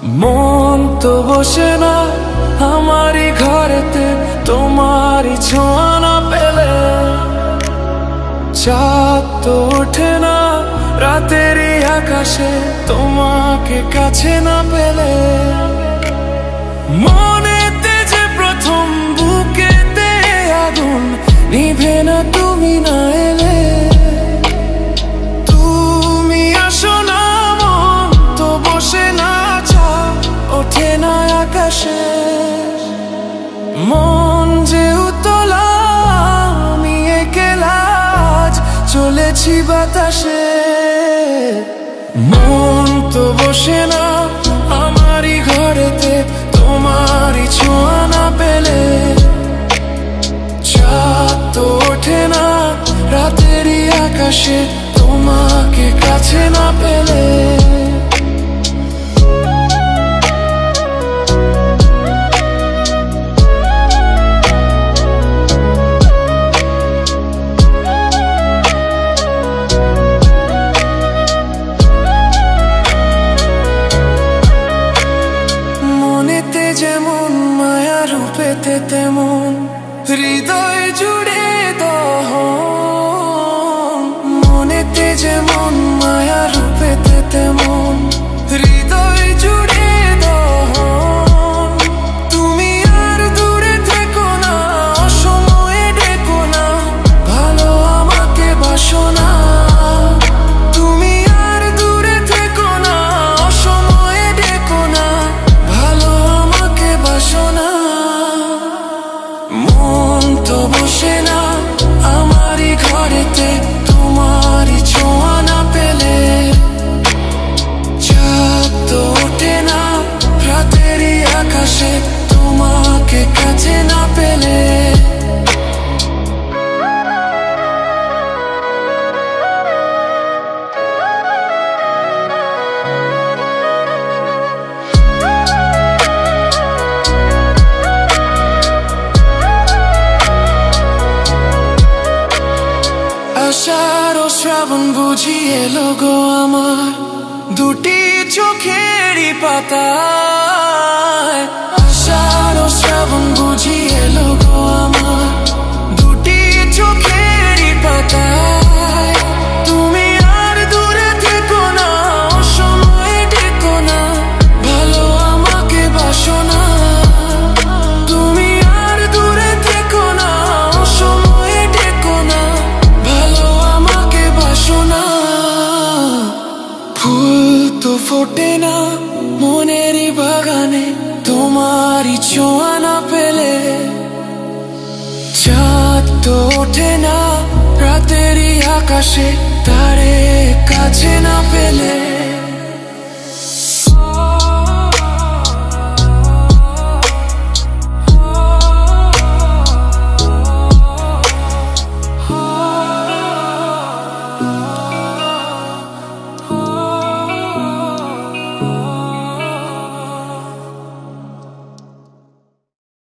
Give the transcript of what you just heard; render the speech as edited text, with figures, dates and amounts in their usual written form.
মন তো বসে না আমারই ঘরেতে তোমারই ছোঁয়া না পেলে, চাঁদ তো ওঠে না রাতেরই আকাশে তোমাকে কাছে না পেলে। মনেতে যে প্রথম বুকেতে আগুন নিভে না তুমি না এলে, তুমি আসো না মন তো বসে না ওঠে না আকাশে। মন যে উতলা আমি একলা আজ চলেছি বাতাসে। মন তো বসে না আমারই ঘরেতে তোমারই ছোঁয়া না পেলে, চাঁদ তো ওঠে না রাতেরই আকাশে তোমাকে কাছে না পেলে। যেমন মায়া রূপেতে তেমন হৃদয় জুড়ে দহন, মনেতে যেমন মায়া রূপেতে তেমন হৃদয় জুড়ে দহন। তুমি আর দূরে থেকো না অসময়ে ডেকো না, ভালো আমাকে বাসো না। তুমি আর দূরে থেকো না অসময়ে ডেকো না, ভালো বাসো না। মন তো বসে না আমারই ঘরেতে তোমারই ছোঁয়া না পেলে, চাঁদ তো ওঠে না রাতেরই আকাশে তোমাকে কাছে না পেলে। আষাঢ় ও শ্রাবণ বুঝি এলো গো আমার দুটি চোখেরই পাতায়। আষাঢ় ও শ্রাবণ বুঝি এলো গো আমার দুটি চোখেরই পাতায়। তুমি আর দূরে থেকো না অসময়ে ডেকো না, ভালো আমাকে বাসো না। তুমি আর দূরে থেকো না অসময়ে ডেকো না, ভালো আমাকে বাসো না। ফুল তো ফোটে না মনেরই বাগানে তোমারই ছোঁয়া না পেলে, চাঁদ তো ওঠে না রাতেরই আকাশে তারে কাছে না পেলে।